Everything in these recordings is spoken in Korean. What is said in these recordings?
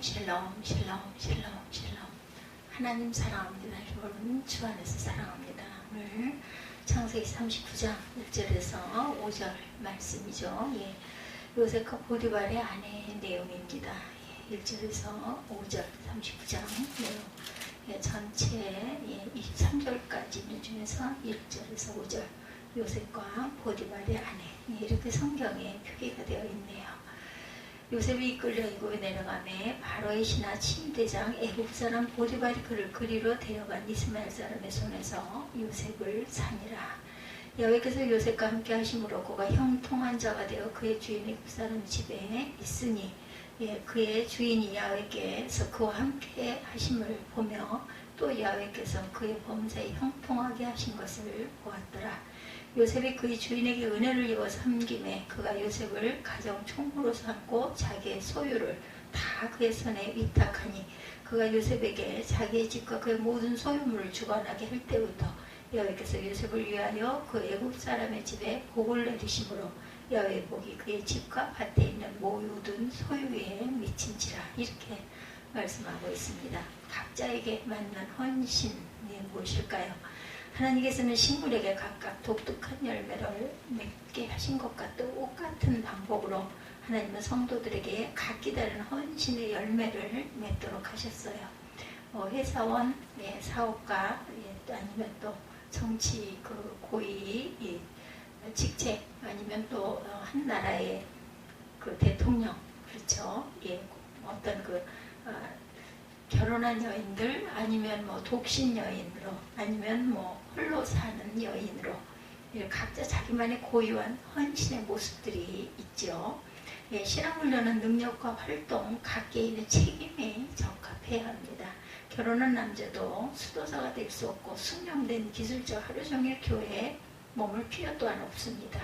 샬롬 샬롬 샬롬 샬롬. 하나님 사랑합니다. 여러분 주 안에서 사랑합니다. 오늘 창세기 39장 1절에서 5절 말씀이죠. 예, 요셉과 보디발의 아내의 내용입니다. 예, 1절에서 5절 39장 내용. 예, 전체 23절까지 있는 중에서 1절에서 5절 요셉과 보디발의 아내, 예, 이렇게 성경에 표기가 되어 있네요. 요셉이 이끌려 애굽에 내려가매 바로의 신하 침대장 애굽 사람 보디발이 그를 그리로 데려간 이스마엘 사람의 손에서 요셉을 사니라. 여호와께서 요셉과 함께 하심으로 그가 형통한 자가 되어 그의 주인 애굽 사람 집에 있으니, 예, 그의 주인이 야훼께서 그와 함께 하심을 보며 또 야훼께서 그의 범사에 형통하게 하신 것을 보았더라. 요셉이 그의 주인에게 은혜를 입어 섬김에 그가 요셉을 가정 총무로 삼고 자기의 소유를 다 그의 손에 위탁하니, 그가 요셉에게 자기의 집과 그의 모든 소유물을 주관하게 할 때부터 여호와께서 요셉을 위하여 그 애굽 사람의 집에 복을 내리심으로 여호와의 복이 그의 집과 밭에 있는 모든 소유에 미친지라. 이렇게 말씀하고 있습니다. 각자에게 맞는 헌신이 무엇일까요? 하나님께서는 식물에게 각각 독특한 열매를 맺게 하신 것과 똑같은 방법으로 하나님은 성도들에게 각기 다른 헌신의 열매를 맺도록 하셨어요. 회사원, 예, 사업가, 예, 아니면 또 정치 그 고위, 예, 직책, 아니면 또 한 나라의 그 대통령, 그렇죠? 예, 어떤 그 결혼한 여인들, 아니면 뭐 독신 여인으로, 아니면 뭐 홀로 사는 여인으로, 각자 자기만의 고유한 헌신의 모습들이 있죠. 예, 신앙훈련은 능력과 활동, 각계인의 책임에 적합해야 합니다. 결혼한 남자도 수도사가 될 수 없고 숙련된 기술자 하루 종일 교회에 머물 필요 또한 없습니다.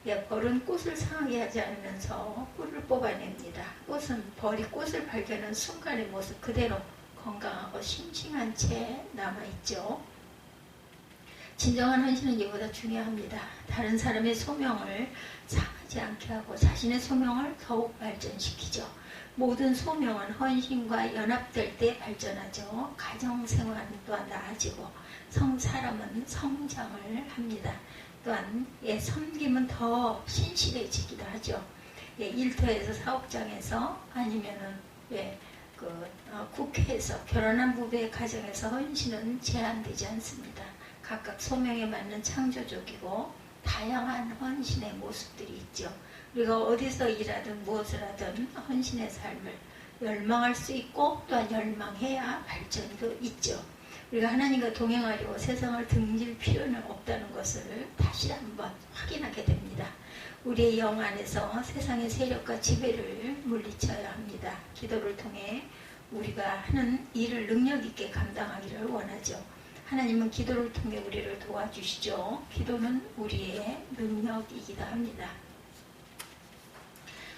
예, 벌은 꽃을 상하게 하지 않으면서 꿀을 뽑아냅니다. 벌이 꽃을 발견한 순간의 모습 그대로 건강하고 싱싱한 채 남아있죠. 진정한 헌신은 이보다 중요합니다. 다른 사람의 소명을 상하지 않게 하고 자신의 소명을 더욱 발전시키죠. 모든 소명은 헌신과 연합될 때 발전하죠. 가정생활은 또한 나아지고 사람은 성장을 합니다. 또한 섬김은 더 신실해지기도 하죠. 일터에서, 사업장에서, 아니면은 국회에서, 결혼한 부부의 가정에서 헌신은 제한되지 않습니다. 각각 소명에 맞는 창조적이고 다양한 헌신의 모습들이 있죠. 우리가 어디서 일하든 무엇을 하든 헌신의 삶을 열망할 수 있고 또한 열망해야 발전도 있죠. 우리가 하나님과 동행하려고 세상을 등질 필요는 없다는 것을 다시 한번 확인하게 됩니다. 우리의 영 안에서 세상의 세력과 지배를 물리쳐야 합니다. 기도를 통해 우리가 하는 일을 능력 있게 감당하기를 원하죠. 하나님은 기도를 통해 우리를 도와주시죠. 기도는 우리의 능력이기도 합니다.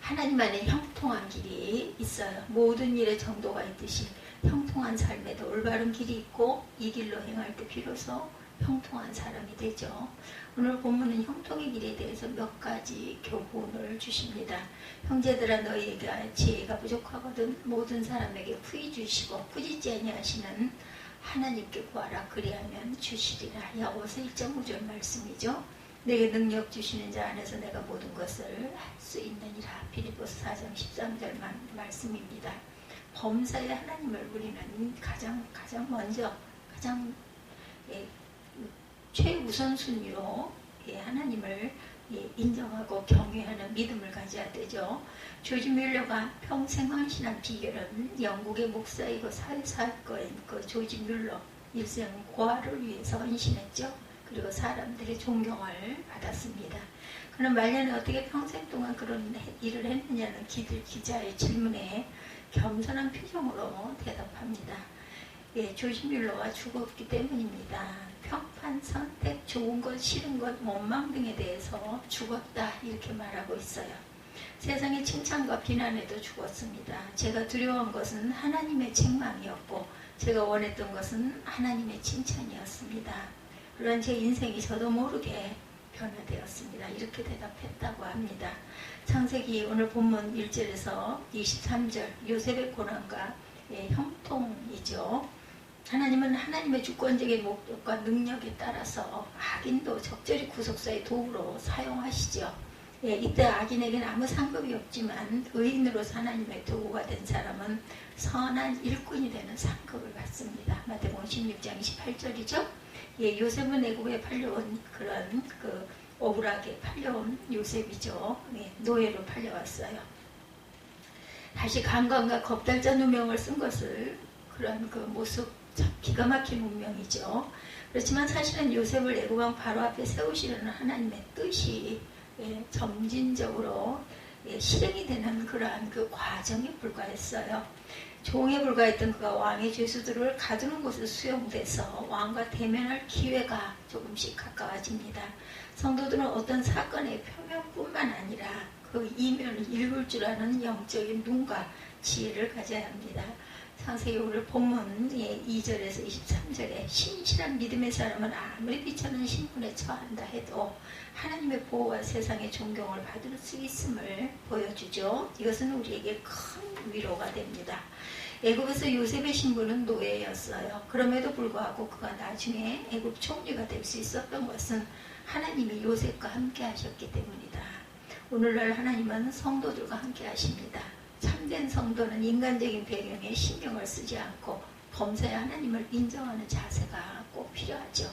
하나님 안에 형통한 길이 있어요. 모든 일에 정도가 있듯이 형통한 삶에도 올바른 길이 있고 이 길로 행할 때 비로소 형통한 사람이 되죠. 오늘 본문은 형통의 길에 대해서 몇 가지 교훈을 주십니다. 형제들아, 너희에게 지혜가 부족하거든 모든 사람에게 후히 주시고 꾸짖지 아니하시는 하나님께 구하라. 그리하면 주시리라. 야고보서 1장 5절 말씀이죠. 내게 능력 주시는 자 안에서 내가 모든 것을 할 수 있느니라. 빌립보서 4장 13절 말씀입니다. 범사에 하나님을 우리는 가장 먼저 최우선순위로 하나님을 인정하고 경외하는 믿음을 가져야 되죠. 조지 뮬러가 평생 헌신한 비결은 영국의 목사이고 사회사학거인 그 조지 뮬러 일생 고아를 위해서 헌신했죠. 그리고 사람들의 존경을 받았습니다. 그는 말년에 어떻게 평생 동안 그런 일을 했느냐는 기자의 질문에 겸손한 표정으로 대답합니다. 조지 뮬러가 죽었기 때문입니다. 평판, 선택, 좋은 것, 싫은 것, 원망 등에 대해서 죽었다 이렇게 말하고 있어요. 세상의 칭찬과 비난에도 죽었습니다. 제가 두려워한 것은 하나님의 책망이었고 제가 원했던 것은 하나님의 칭찬이었습니다. 물론 제 인생이 저도 모르게 변화되었습니다. 이렇게 대답했다고 합니다. 창세기 오늘 본문 1절에서 23절 요셉의 고난과 형통이죠. 하나님은 하나님의 주권적인 목적과 능력에 따라서 악인도 적절히 구속사의 도구로 사용하시죠. 이때 악인에게는 아무 상급이 없지만 의인으로서 하나님의 도구가 된 사람은 선한 일꾼이 되는 상급을 받습니다. 마태복음 16장 28절이죠. 요셉은 애굽에 팔려온 그런 억울하게 팔려온 요셉이죠. 노예로 팔려왔어요. 다시 강건과 겁달자 누명을 쓴 것을 그런 그 모습 참 기가 막힌 운명이죠. 그렇지만 사실은 요셉을 애굽왕 바로 앞에 세우시려는 하나님의 뜻이 점진적으로 실행이 되는 그러한 그 과정에 불과했어요. 종에 불과했던 그가 왕의 죄수들을 가두는 곳에 수용돼서 왕과 대면할 기회가 조금씩 가까워집니다. 성도들은 어떤 사건의 표면뿐만 아니라 그 이면을 읽을 줄 아는 영적인 눈과 지혜를 가져야 합니다. 창세기 오늘 본문 2절에서 23절에 신실한 믿음의 사람은 아무리 비천한 신분에 처한다 해도 하나님의 보호와 세상의 존경을 받을 수 있음을 보여주죠. 이것은 우리에게 큰 위로가 됩니다. 애굽에서 요셉의 신분은 노예였어요. 그럼에도 불구하고 그가 나중에 애굽 총리가 될 수 있었던 것은 하나님이 요셉과 함께 하셨기 때문이다. 오늘날 하나님은 성도들과 함께 하십니다. 참된 성도는 인간적인 배경에 신경을 쓰지 않고 범사에 하나님을 인정하는 자세가 꼭 필요하죠.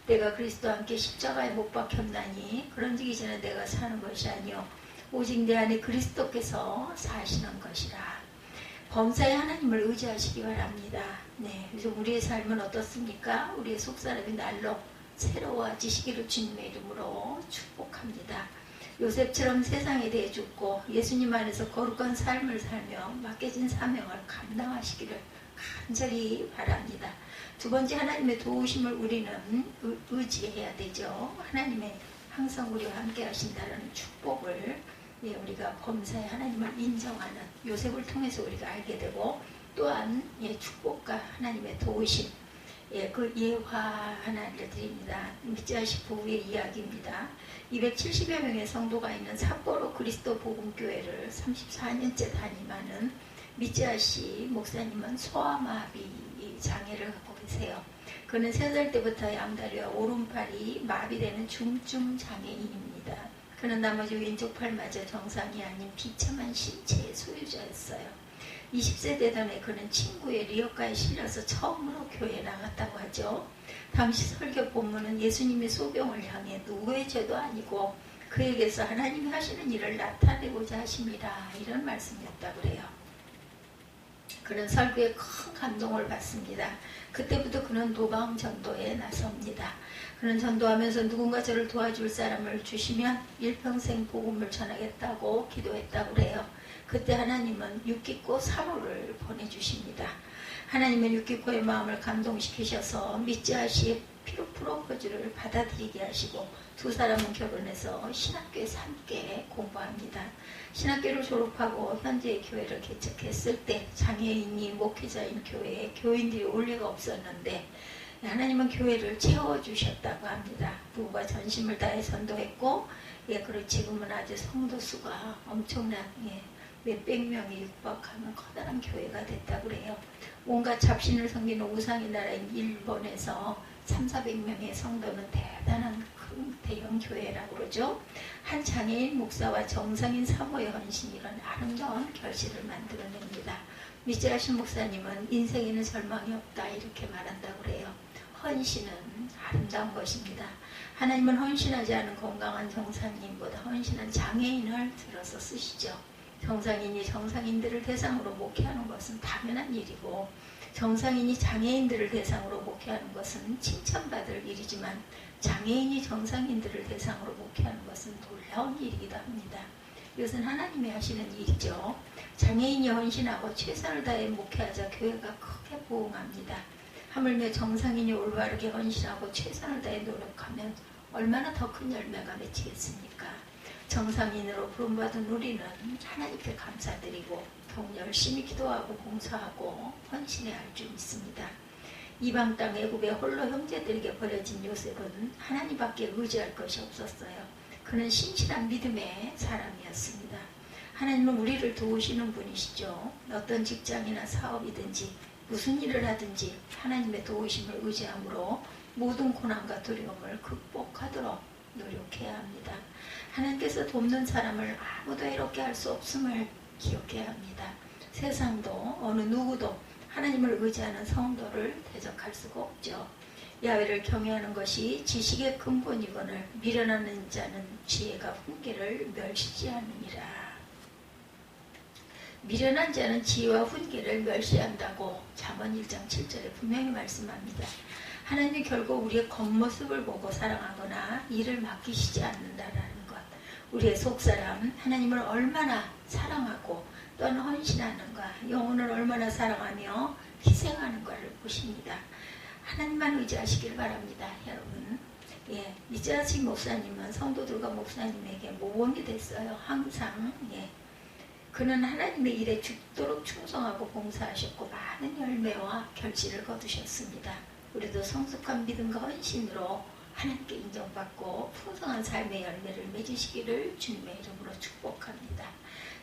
내가 그리스도와 함께 십자가에 못 박혔나니 그런즉 이제는 내가 사는 것이 아니요 오직 내 안에 그리스도께서 사시는 것이라. 범사에 하나님을 의지하시기 바랍니다. 그래서 우리의 삶은 어떻습니까? 우리의 속사람이 날로 새로워지시기를 주님의 이름으로 축복합니다. 요셉처럼 세상에 대해 죽고 예수님 안에서 거룩한 삶을 살며 맡겨진 사명을 감당하시기를 간절히 바랍니다. 두 번째, 하나님의 도우심을 우리는 의지해야 되죠. 하나님의 항상 우리와 함께 하신다는 축복을 우리가 범사에 하나님을 인정하는 요셉을 통해서 우리가 알게 되고, 또한 축복과 하나님의 도우심, 그 예화 하나를 드립니다. 미쯔아시 부부의 이야기입니다. 270여 명의 성도가 있는 삿포로 그리스도 복음교회를 34년째 담임하는 미쯔아시 목사님은 소아마비 장애를 갖고 계세요. 그는 3살 때부터 양다리와 오른팔이 마비되는 중증 장애인입니다. 그는 나머지 왼쪽 팔마저 정상이 아닌 비참한 신체의 소유자였어요. 20세 되던 해 그는 친구의 리어카에 실려서 처음으로 교회에 나갔다고 하죠. 당시 설교 본문은 예수님의 소병을 향해 누구의 죄도 아니고 그에게서 하나님이 하시는 일을 나타내고자 하십니다. 이런 말씀이었다고 그래요. 그는 설교에 큰 감동을 받습니다. 그때부터 그는 도방 전도에 나섭니다. 그는 전도하면서 누군가 저를 도와줄 사람을 주시면 일평생 복음을 전하겠다고 기도했다고 그래요. 그때 하나님은 유키코 사로를 보내주십니다. 하나님은 유키코의 마음을 감동시키셔서 미쯔아시의 프로포즈를 받아들이게 하시고 두 사람은 결혼해서 신학교에서 함께 공부합니다. 신학교를 졸업하고 현재의 교회를 개척했을 때 장애인이 목회자인 교회에 교인들이 올 리가 없었는데 하나님은 교회를 채워주셨다고 합니다. 부부가 전심을 다해 전도했고, 그리고 지금은 아주 성도 수가 엄청난 몇백 명이 육박하는 커다란 교회가 됐다고 그래요. 온갖 잡신을 섬기는 우상의 나라인 일본에서 300~400명의 성도는 대단한 큰 대형 교회라고 그러죠. 한 장애인 목사와 정상인 사모의 헌신이 이런 아름다운 결실을 만들어냅니다. 미쯔아시 목사님은 인생에는 절망이 없다 이렇게 말한다고 그래요. 헌신은 아름다운 것입니다. 하나님은 헌신하지 않은 건강한 정상인보다 헌신한 장애인을 들어서 쓰시죠. 정상인이 정상인들을 대상으로 목회하는 것은 당연한 일이고 정상인이 장애인들을 대상으로 목회하는 것은 칭찬받을 일이지만 장애인이 정상인들을 대상으로 목회하는 것은 놀라운 일이기도 합니다. 이것은 하나님이 하시는 일이죠. 장애인이 헌신하고 최선을 다해 목회하자 교회가 크게 부흥합니다. 하물며 정상인이 올바르게 헌신하고 최선을 다해 노력하면 얼마나 더 큰 열매가 맺히겠습니까? 정상인으로 부름받은 우리는 하나님께 감사드리고 더욱 열심히 기도하고 봉사하고 헌신해야 할 줄 믿습니다. 이방 땅 애굽에 홀로 형제들에게 버려진 요셉은 하나님밖에 의지할 것이 없었어요. 그는 신실한 믿음의 사람이었습니다. 하나님은 우리를 도우시는 분이시죠. 어떤 직장이나 사업이든지 무슨 일을 하든지 하나님의 도우심을 의지함으로 모든 고난과 두려움을 극복하도록 노력해야 합니다. 하나님께서 돕는 사람을 아무도 해롭게 할 수 없음을 기억해야 합니다. 세상도 어느 누구도 하나님을 의지하는 성도를 대적할 수가 없죠. 야훼를 경외하는 것이 지식의 근본이거늘 미련하는 자는 지혜가 훈계를 멸시하느니라. 미련한 자는 지혜와 훈계를 멸시한다고 잠언 1장 7절에 분명히 말씀합니다. 하나님이 결국 우리의 겉모습을 보고 사랑하거나 일을 맡기시지 않는다라는 것. 우리의 속사람 하나님을 얼마나 사랑하고 또는 헌신하는가, 영혼을 얼마나 사랑하며 희생하는가를 보십니다. 하나님만 의지하시길 바랍니다. 여러분. 이자식 목사님은 성도들과 목사님에게 모범이 됐어요. 항상. 그는 하나님의 일에 죽도록 충성하고 봉사하셨고 많은 열매와 결실을 거두셨습니다. 우리도 성숙한 믿음과 헌신으로 하나님께 인정받고 풍성한 삶의 열매를 맺으시기를 주님의 이름으로 축복합니다.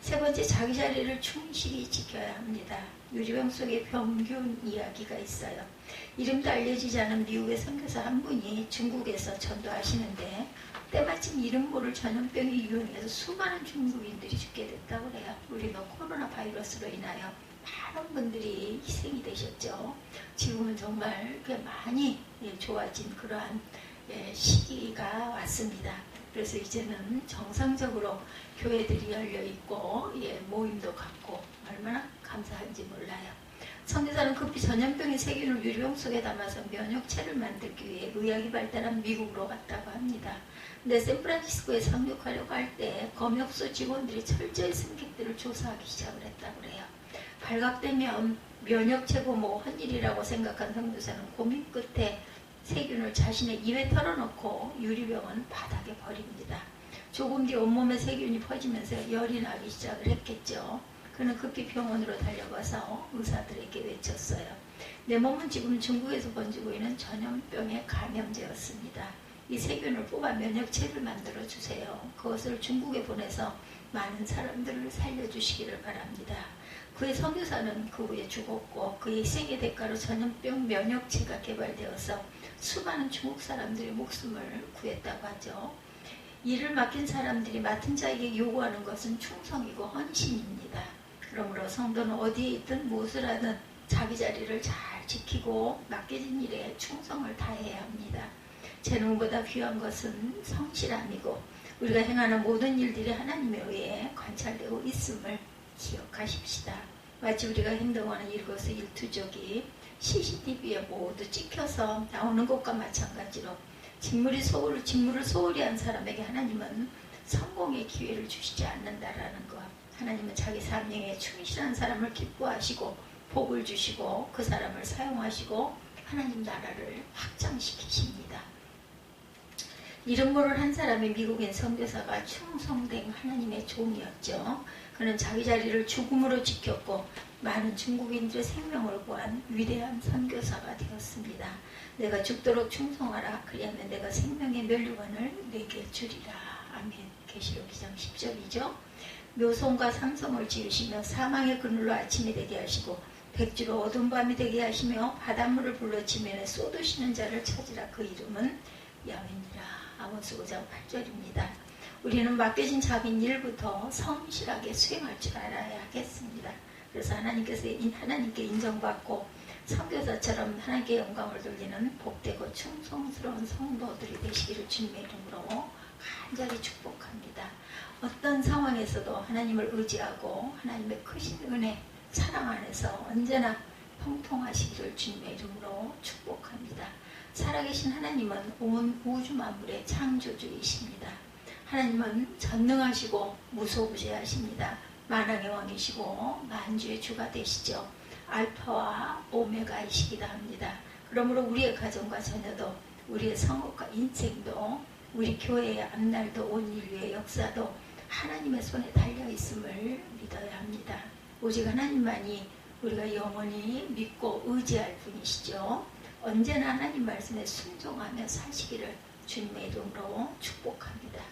세 번째, 자기 자리를 충실히 지켜야 합니다. 유리병 속에 병균 이야기가 있어요. 이름도 알려지지 않은 미국의 선교사 한 분이 중국에서 전도하시는데 때마침 이름 모를 전염병이 유행해서 수많은 중국인들이 죽게 됐다고 그래요. 우리도 코로나 바이러스로 인하여 많은 분들이 희생이 되셨죠. 지금은 정말 많이 좋아진 그러한 시기가 왔습니다. 그래서 이제는 정상적으로 교회들이 열려있고 모임도 갖고 얼마나 감사한지 몰라요. 선교사는 급히 전염병의 세균을 유리병 속에 담아서 면역체를 만들기 위해 의학이 발달한 미국으로 갔다고 합니다. 근데 샌프란시스코에 상륙하려고 할 때 검역소 직원들이 철저히 승객들을 조사하기 시작을 했다고 그래요. 발각되면 면역체고 헌일이라고 생각한 선교사는 고민 끝에 세균을 자신의 입에 털어놓고 유리병은 바닥에 버립니다. 조금 뒤 온몸에 세균이 퍼지면서 열이 나기 시작을 했겠죠. 그는 급히 병원으로 달려가서 의사들에게 외쳤어요. 내 몸은 지금 중국에서 번지고 있는 전염병에 감염되었습니다. 이 세균을 뽑아 면역체를 만들어주세요. 그것을 중국에 보내서 많은 사람들을 살려주시기를 바랍니다. 그의 선교사는 그 후에 죽었고 그의 희생의 대가로 전염병 면역체가 개발되어서 수많은 중국 사람들의 목숨을 구했다고 하죠. 일을 맡긴 사람들이 맡은 자에게 요구하는 것은 충성이고 헌신입니다. 그러므로 성도는 어디에 있든 무엇을 하든 자기 자리를 잘 지키고 맡겨진 일에 충성을 다해야 합니다. 재능보다 귀한 것은 성실함이고 우리가 행하는 모든 일들이 하나님에 의해 관찰되고 있음을 기억하십시다. 마치 우리가 행동하는 일거수일투족이 CCTV에 모두 찍혀서 나오는 것과 마찬가지로 직무를 소홀히 한 사람에게 하나님은 성공의 기회를 주시지 않는다라는 것. 하나님은 자기 사명에 충실한 사람을 기뻐하시고 복을 주시고 그 사람을 사용하시고 하나님 나라를 확장시키십니다. 이런 거를 한 사람이 미국인 선교사가 충성된 하나님의 종이었죠. 그는 자기 자리를 죽음으로 지켰고 많은 중국인들의 생명을 구한 위대한 선교사가 되었습니다. 내가 죽도록 충성하라. 그리하면 내가 생명의 면류관을 내게 주리라. 아멘. 계시록 2장 10절이죠. 묘성과 상성을 지으시며 사망의 그늘로 아침이 되게 하시고 백지로 어두운 밤이 되게 하시며 바닷물을 불러 지면에 쏟으시는 자를 찾으라. 그 이름은 야훼니라. 아모스 5장 8절입니다. 우리는 맡겨진 작은 일부터 성실하게 수행할 줄 알아야 하겠습니다. 그래서 하나님께 인정받고 선교사처럼 하나님께 영광을 돌리는 복되고 충성스러운 성도들이 되시기를 주님의 이름으로 간절히 축복합니다. 어떤 상황에서도 하나님을 의지하고 하나님의 크신 은혜, 사랑 안에서 언제나 통통하시기를 주님의 이름으로 축복합니다. 살아계신 하나님은 온 우주 만물의 창조주이십니다. 하나님은 전능하시고 무소부재하십니다. 만왕의 왕이시고 만주의 주가 되시죠. 알파와 오메가이시기도 합니다. 그러므로 우리의 가정과 자녀도 우리의 성업과 인생도 우리 교회의 앞날도 온 인류의 역사도 하나님의 손에 달려있음을 믿어야 합니다. 오직 하나님만이 우리가 영원히 믿고 의지할 분이시죠. 언제나 하나님 말씀에 순종하며 사시기를 주님의 이름으로 축복합니다.